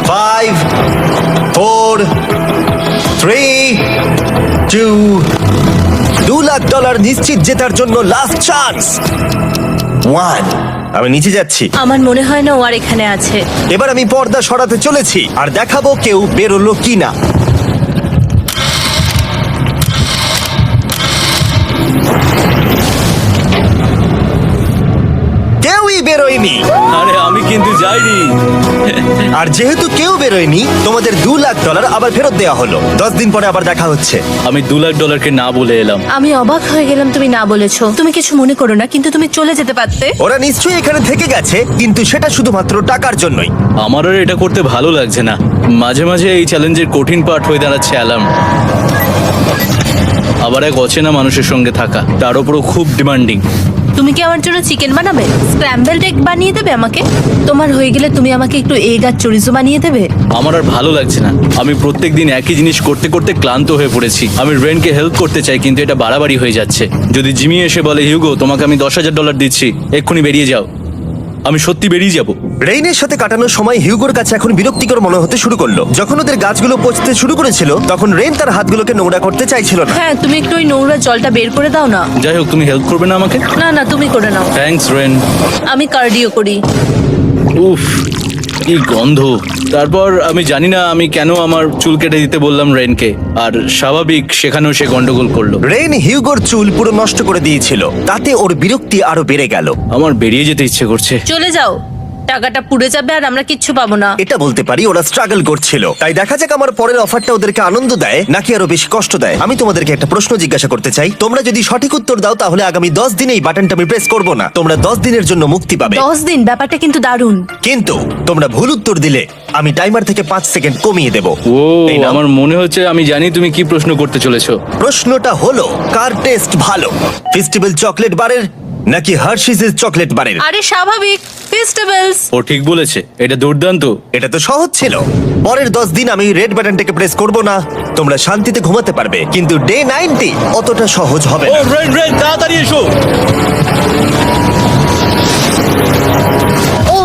5 4 3 2 $2,00,000 নিশ্চিত জেতার জন্য লাস্ট চান্স। 1। আমি নিচে যাচ্ছি। আমার মনে হয় না ও আর এখানে আছে। এবার আমি পর্দা সরাতে চলেছি আর দেখাবো কেউ বেরোলো কিনা। কেউই বেরোয়নি। আরে আমি কিন্তু যাইনি। আর যেহেতু কেউ বেরোয়নি, তোমাদের $2,00,000 আবার ফেরত দেওয়া হলো। 10 দিন পরে আবার দেখা হচ্ছে। আমি $2,00,000 না বলে এলাম। আমি অবাক হয়ে গেলাম তুমি না বলেছো। তুমি কিছু মনে করো না, কিন্তু তুমি চলে যেতে পারতে। ওরা নিশ্চয়ই এখানে থেকে গেছে, কিন্তু সেটা শুধুমাত্র টাকার জন্যই। আমার আর এটা করতে ভালো লাগছে না। মাঝে মাঝে এই চ্যালেঞ্জের কঠিন পার্ট হয়ে দাঁড়াচ্ছে অ্যালার্ম। আবার এক অচেনা মানুষের সঙ্গে থাকা, তার উপরও খুব ডিমান্ডিং। তুমি কি আমার জন্য চিকেন বানাবে? স্ক্র্যাম্বলড এগ বানিয়ে দেবে আমাকে? তোমার হয়ে গেলে তুমি আমাকে একটু এগ আর চরিজো বানিয়ে দেবে? আমার আর ভালো লাগছে না। আমি প্রত্যেকদিন একই জিনিস করতে করতে ক্লান্ত হয়ে পড়েছি। আমি রেনকে হেল্প করতে চাই, কিন্তু এটা বাড়াবাড়ি হয়ে যাচ্ছে। যদি জিমি এসে বলে, হিউগো তোমাকে আমি $10,000 দিচ্ছি, এক্ষুনি বেরিয়ে যাও, আমি সত্যি বেরিয়ে যাব। রেইনের সাথে কাটানোর সময় হিউগোর কাছে এখন বিরক্তিকর মনে হতে শুরু করলো। যখন ওদের গাছগুলো পচতে শুরু করেছিল, তখন রেইন তার হাতগুলোকে নোংরা করতে চাইছিল না। হ্যাঁ, তুমি একটু ওই নোংরা জলটা বের করে দাও না। যাই হোক, তুমি হেল্প করবে না আমাকে? না না, তুমি করে নাও। Thanks Ren. আমি কার্ডিও করি। উফ, কি গন্ধ। তারপর আমি জানি না আমি কেন আমার চুল কেটে দিতে বললাম রেনকে, আর স্বাভাবিক সেখানেও সে গন্ডগোল করলো। রেইন হিউগোর চুল পুরো নষ্ট করে দিয়েছিল, তাতে ওর বিরক্তি আরো বেড়ে গেল। আমার বেরিয়ে যেতে ইচ্ছে করছে। চলে যাও। টাকাটা পুড়ে যাবে আর আমরা কিচ্ছু পাবো না। এটা বলতে পারি ওরা স্ট্রাগল করছিল, তাই দেখা যাক আমার পরের অফারটা ওদেরকে আনন্দ দেয় নাকি আরো বেশি কষ্ট দেয়। আমি তোমাদেরকে একটা প্রশ্ন জিজ্ঞাসা করতে চাই, তোমরা যদি সঠিক উত্তর দাও তাহলে আগামী 10 দিনে এই বাটনটা আমি প্রেস করব না, তোমরা 10 দিনের জন্য মুক্তি পাবে। 10 দিন, ব্যাপারটা কিন্তু দারুণ। কিন্তু তোমরা ভুল উত্তর দিলে আমি টাইমার থেকে 5 সেকেন্ড কমিয়ে দেব। ও এই নাও। আমার মনে হচ্ছে আমি জানি তুমি কি প্রশ্ন করতে চলেছো। প্রশ্নটা হলো, কার টেস্ট ভালো, ফেস্টিভ্যাল চকলেট বারের নাকি হার্শিসের চকলেট বারের? আরে স্বাভাবিক, ফেস্টিভ্যালস। ও ঠিক বলেছে, এটা দুর্দান্ত। এটা তো সহজ ছিল। পরের 10 দিন আমি রেড বাটনটাকে প্রেস করব না, তোমরা শান্তিতে ঘুমাতে পারবে। কিন্তু ডে 90 অতটা সহজ হবে ও না। রেন রেন তাড়াতাড়ি এসো। ও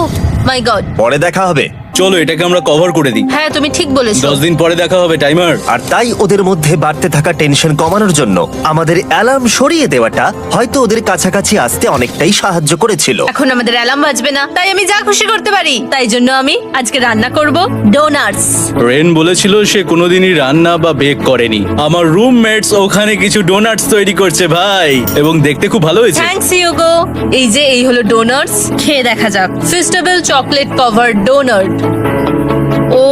মাই গড। পরে দেখা হবে। চলো এটাকে আমরা কভার করে দিই। হ্যাঁ তুমি ঠিক বলেছো। 10 দিন পরে দেখা হবে টাইমার। আর তাই ওদের মধ্যে বাড়তে থাকা টেনশন কমানোর জন্য আমাদের অ্যালার্ম সরিয়ে দেওয়াটা হয়তো ওদের কাছাকাছি আসতে অনেকটাই সাহায্য করেছিল। এখন আমাদের অ্যালার্ম বাজবে না, তাই আমি যা খুশি করতে পারি। তাই জন্য আমি আজকে রান্না করব ডোনাটস। রেন বলেছিল সে কোনোদিনই রান্না বা বেক করেনি। আমার রুমমেটস ওখানে কিছু ডোনাটস তৈরি করছে ভাই, এবং দেখতে খুব ভালো হয়েছে। Thanks Yugo. এই হলো ডোনাটস, খেয়ে দেখা যাক। Festival chocolate cover donut. Oh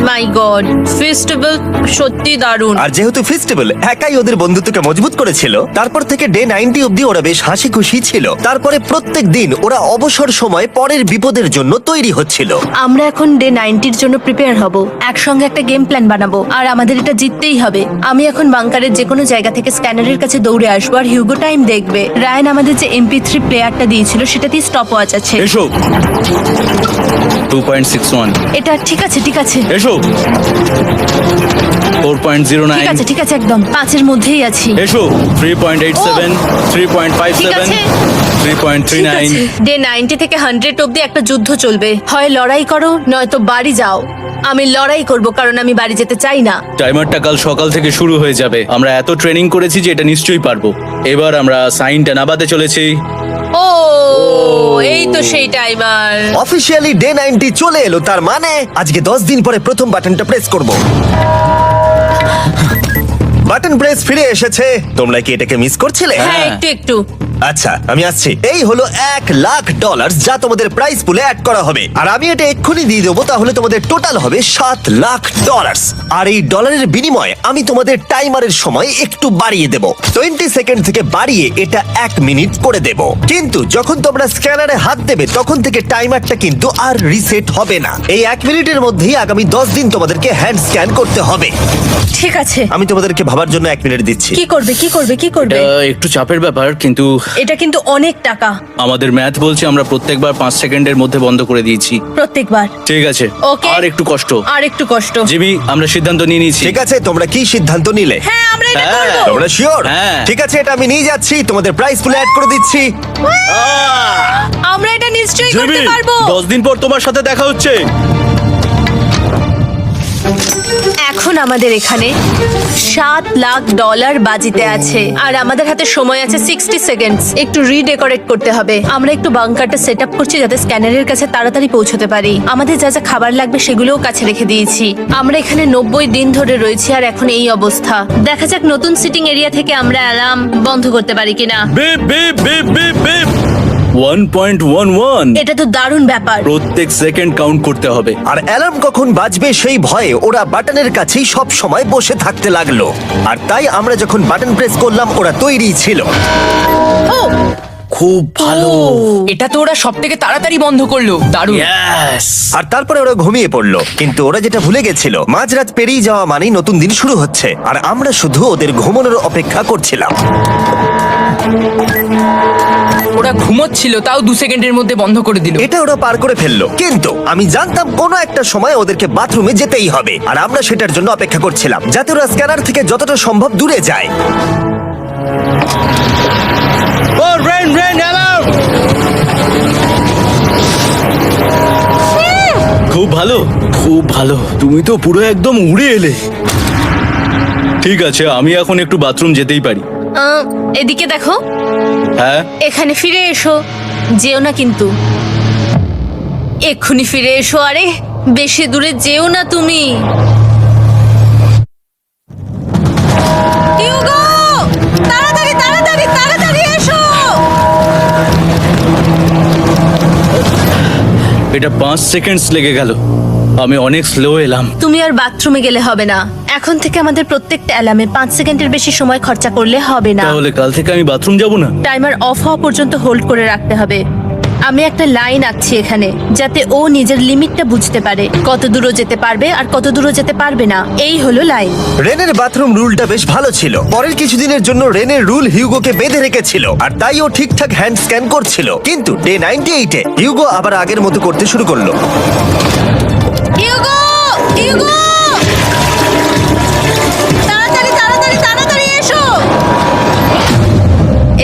my God, festival সত্যি দারুণ। আর যেহেতু ফেস্টিভ্যাল একাই ওদের বন্ধুত্বকে মজবুত করেছিল, তারপর থেকে ডে 90 অব্দি ওরা বেশ হাসি খুশি ছিল। তারপরে প্রত্যেক দিন ওরা অবসর সময় পরের বিপদের জন্য তৈরি হচ্ছিল। আমরা এখন ডে 90-র জন্য প্রিপেয়ার হব। একসঙ্গে একটা গেম প্ল্যান বানাবো, আর আমাদের এটা জিততেই হবে। আমি এখন বাংকারের যে কোনো জায়গা থেকে স্ক্যানারের কাছে দৌড়ে আসবো, আর হিউগো টাইম দেখবে। রায়ান আমাদের যে MP3 প্লেয়ারটা দিয়েছিল সেটাতেই স্টপ ওয়াচ আছে। এসো 2.61। এটা ঠিক আছে, ঠিক আছে, এসো 4.09। ঠিক আছে, একদম 5-এর মধ্যেই আছি। এসো 3.87, ঠিক 3.57, আছে। 3.39। ডে 90 থেকে 100 অব্দি একটা যুদ্ধ চলবে। হয় লড়াই করো নয়তো বাড়ি যাও। আমি লড়াই করব, কারণ আমি বাড়ি যেতে চাই না। টাইমারটা কাল সকাল থেকে শুরু হয়ে যাবে। আমরা এত ট্রেনিং করেছি যে এটা নিশ্চয়ই পারবো। এবার আমরা সাইনটা নামাতে চলেছি। ও এই তো সেই টাইমার। অফিসিয়ালি ডে 90 চলে এলো, তার মানে আজকে 10 দিন পরে প্রথম বাটনটা প্রেস করব। বাটন প্রেস ফিরে এসেছে। তোমরা কি এটাকে মিস করছিলে? হ্যাঁ, একটু আচ্ছা আমি আসছি। এই হলো $1,00,000 যা তোমাদের প্রাইস পুলে অ্যাড করা হবে, আর আমি এটা এক্ষুনি দিয়ে দেবো। তাহলে তোমাদের টোটাল হবে $7,00,000। আর এই ডলারের বিনিময়ে আমি তোমাদের টাইমারের সময় একটু বাড়িয়ে দেবো। 20 সেকেন্ড থেকে বাড়িয়ে এটা 1 মিনিট করে দেব। কিন্তু যখন তোমরা স্ক্যানারে হাত দেবে তখন থেকে টাইমারটা কিন্তু আর রিসেট হবে না। এই 1 মিনিটের মধ্যেই আগামী 10 দিন তোমাদেরকে হ্যান্ড স্ক্যান করতে হবে। ঠিক আছে। আমি তোমাদেরকে ভাবার জন্য 1 মিনিট দিচ্ছি। কি করবে? একটু চাপের ব্যাপার, কিন্তু এটা কিন্তু অনেক টাকা। আমাদের ম্যাথ বলছে আমরা প্রত্যেকবার 5 সেকেন্ডের মধ্যে বন্ধ করে দিয়েছি। প্রত্যেকবার। ঠিক আছে, Okay. আর একটু কষ্ট। জিমি, আমরা সিদ্ধান্ত নিয়ে নিয়েছি। ঠিক আছে, তোমরা কি সিদ্ধান্ত নিলে? হ্যাঁ আমরা এটা হ্যাঁ। করব। তোমরা শিওর? হ্যাঁ। ঠিক আছে, এটা আমি নিয়ে যাচ্ছি, তোমাদের প্রাইস পুলে অ্যাড করে দিচ্ছি। আমরা এটা নিশ্চয়ই করতে জিমি, পারবো। 10 দিন পর তোমার সাথে দেখা হচ্ছে। এখন আমাদের এখানে $7,00,000 বাজিতে আছে, আর আমাদের হাতে সময় আছে 60 সেকেন্ডস। একটু রিডেকোরেট করতে হবে। আমরা একটু বাংকারটা সেট আপ করছি যাতে স্ক্যানারের কাছে তাড়াতাড়ি পৌঁছতে পারি। আমাদের যা যা খাবার লাগবে সেগুলোও কাছে রেখে দিয়েছি। আমরা এখানে 90 দিন ধরে রয়েছি, আর এখন এই অবস্থা। দেখা যাক নতুন সিটিং এরিয়া থেকে আমরা অ্যালার্ম বন্ধ করতে পারি কিনা। Beep beep beep beep beep 1.11। এটা তো দারুণ ব্যাপার। প্রত্যেক সেকেন্ড কাউন্ট করতে হবে। আর অ্যালার্ম কখন বাজবে সেই ভয়ে ওরা বাটনের কাছেই সব সময় বসে থাকতে লাগলো। আর তাই আমরা যখন বাটন প্রেস করলাম ওরা তৈরি ছিল। ও খুব ভালো। এটা তো ওরা সব থেকে তাড়াতাড়ি বন্ধ করলো। দারুণ। Yes! আর তারপরে ওরা ঘুমিয়ে পড়লো। কিন্তু ওরা যেটা ভুলে গেছিল, মাঝরাত পেরিয়ে যাওয়া মানেই নতুন দিন শুরু হচ্ছে, আর আমরা শুধু ওদের ঘুমানোর অপেক্ষা করছিলাম। ওরা ঘুমোচ্ছিল, তাও 2 সেকেন্ডের মধ্যে বন্ধ করে দিল। এটা ওরা পার করে ফেললো, কিন্তু আমি জানতাম কোনো একটা সময় ওদেরকে বাথরুমে যেতেই হবে, আর আমরা সেটার জন্য অপেক্ষা করছিলাম যাতে ওরা স্ক্যানার থেকে যতটা সম্ভব দূরে যায়। ও রেন রেন অ্যালার্ম! খুব ভালো, খুব ভালো। তুমি তো পুরো একদম উড়ে এলে। ঠিক আছে, আমি এখন একটু বাথরুম যেতেই পারি। এদিকে দেখো, হ্যাঁ, এখানে ফিরে এসো। যেও না কিন্তু, এক্ষুনি ফিরে এসো। আরে বেশি দূরে যেও না তুমি। হিউগো, তাড়াতাড়ি তাড়াতাড়ি তাড়াতাড়ি এসো। এটা 5 সেকেন্ডস লেগে গেল। আমি অনেক স্লো এলাম। তুমি আর বাথরুমে গেলে হবে না। এখন থেকে আমাদের প্রত্যেকটা অ্যালার্মে 5 সেকেন্ডের বেশি সময় খরচা করলে হবে না। তাহলে কাল থেকে আমি বাথরুম যাব না? টাইমার অফ হওয়া পর্যন্ত হোল্ড করে রাখতে হবে। আমি একটা লাইন আঁকছি এখানে, যাতে ও নিজের লিমিটটা বুঝতে পারে, কত দূরও যেতে পারবে আর কত দূরও যেতে পারবে না। এই হলো লাইন। রেনের বাথরুম রুলটা বেশ ভালো ছিল। পরের কিছুদিনের জন্য রেনের রুল হিউগোকে বেঁধে রেখেছিল, আর তাই ও ঠিকঠাক হ্যান্ড স্ক্যান করছিল। কিন্তু ডে 98-এ হিউগো আবার আগের মতো করতে শুরু করলো। হিউগো! হিউগো! তাড়াতাড়ি তাড়াতাড়ি তাড়াতাড়ি এসো!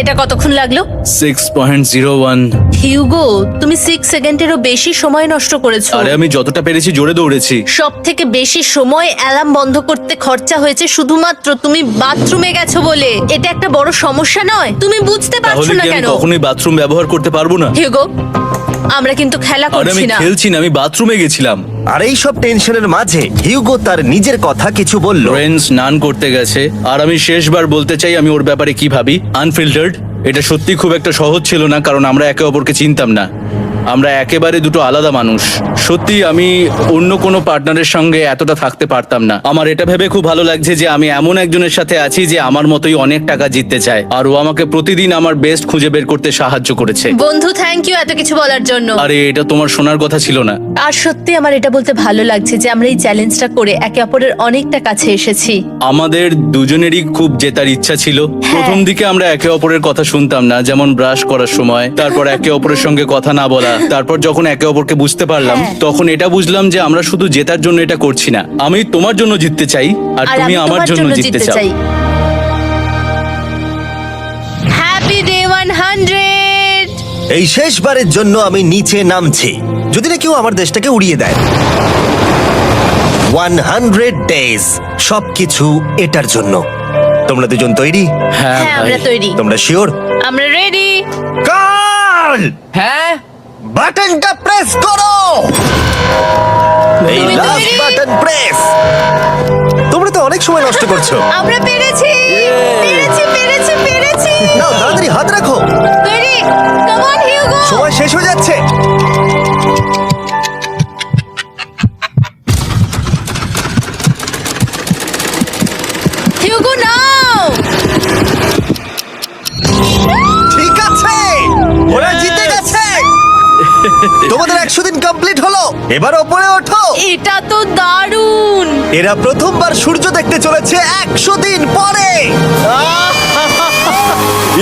এটা কতক্ষণ লাগলো? 6.01। হিউগো, তুমি 6 সেকেন্ডেরও বেশি সময় নষ্ট করেছো। আরে আমি যতটা পেরেছি জোরে দৌড়েছি। সব থেকে বেশি সময় অ্যালার্ম বন্ধ করতে খরচা হয়েছে শুধুমাত্র তুমি বাথরুমে গেছো বলে। এটা একটা বড় সমস্যা নয়? তুমি বুঝতে পারছো তাহলে না কি আমি কেন? কখনোই বাথরুম ব্যবহার করতে পারবো না? হিউগো, আমরা কিন্তু খেলা আরে আমি করছি না। খেলছি না, আমি বাথরুমে গেছিলাম। আর এই সব টেনশনের মাঝে হিউগো তার নিজের কথা কিছু বলল। রেন স্নান করতে গেছে, আর আমি শেষবার বলতে চাই আমি ওর ব্যাপারে কি ভাবি। আনফিল্টার্ড। এটা সত্যি খুব একটা সহজ ছিল না, কারণ আমরা একে অপরকে চিনতাম না। আমরা একেবারে দুটো আলাদা মানুষ। সত্যি আমি অন্য কোনো পার্টনারের সঙ্গে এতটা থাকতে পারতাম না। আমার এটা ভেবে খুব ভালো লাগছে যে আমি এমন একজনের সাথে আছি যে আমার মতোই অনেক টাকা জিততে চায়, আর ও আমাকে প্রতিদিন আমার বেস্ট খুঁজে বের করতে সাহায্য করেছে। বন্ধু, থ্যাংক ইউ এত কিছু বলার জন্য। আরে এটা তোমার শোনার কথা ছিল না। আর সত্যি আমার এটা বলতে ভালো লাগছে যে আমরা এই চ্যালেঞ্জটা করে একে অপরের অনেকটা কাছে এসেছি। আমাদের দুজনেরই খুব জেতার ইচ্ছা ছিল। প্রথম দিকে আমরা একে অপরের কথা শুনতাম না, যেমন ব্রাশ করার সময়, তারপর একে অপরের সঙ্গে কথা না বলা। তারপর যখন একে অপরকে বুঝতে পারলাম, তখন এটা বুঝলাম যে আমরা শুধু জেতার জন্য এটা করছি না। আমি তোমার জন্য জিততে চাই, আর আর তুমি আমি আমার তোমার জন্য জন্য জিততে জিততে চাও। চাই। Happy day 100! এই শেষবারের জন্য আমি নিচে নামছি, যদি না কেউ আমার দেশটাকে উড়িয়ে দেয়। 100 ডেজ, সবকিছু এটার জন্য। তোমরা দুজন তৈরি? হ্যাঁ হ্যাঁ, ভাই। আমরা তৈরি। তোমরা শিওর? আমরা রেডি। কার্ল, হ্যাঁ, বাটনটা প্রেস করো। এই তুমি লাস্ট তৈরি? Button press. তোমরা তো অনেক সময় নষ্ট করছো। আমরা পেরেছি! পেরেছি পেরেছি পেরেছি! নাও তাড়াতাড়ি হাত রাখো, তৈরি? Come on Hugo! সময় শেষ হয়ে যাচ্ছে। হিউগো নাও! ঠিক আছে, ওরা জিতে গেছে। তোমাদের 100 দিন কমপ্লিট হলো। এবার ওপরে ওঠো। এটা তো দারুণ! এরা প্রথমবার সূর্য দেখতে চলেছে 100 দিন পরে।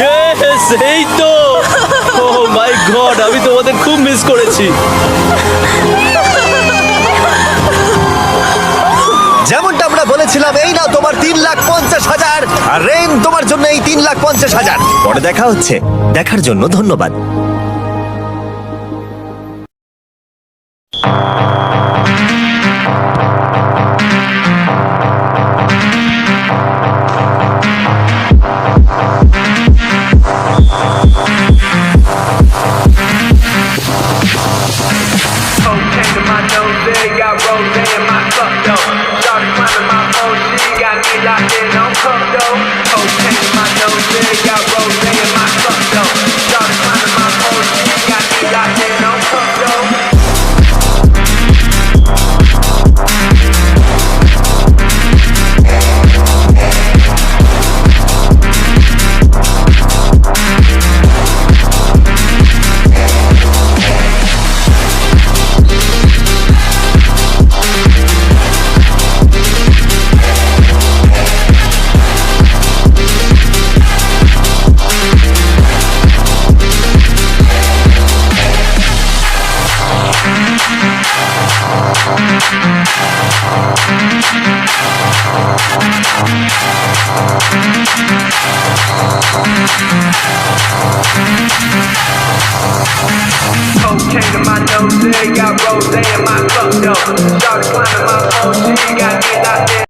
Yes, এই তো। Oh my God, আমি তোমাদের খুব মিস করেছি। যেমনটা আমরা বলেছিলাম, এই নাও তোমার 3,50,000, আর রেন তোমার জন্য এই 3,50,000। পরে দেখা হচ্ছে। দেখার জন্য ধন্যবাদ। Cocaine in my nose, got rose in my cup though. Started climbing my phone, she got me locked in on cup though. Cocaine in my nose, got rose in my cup though. Started climbing my phone, she got me locked in on cup though. Cocaine in my nose, got rose in my cup though. Started climbing my phone, she got me locked in.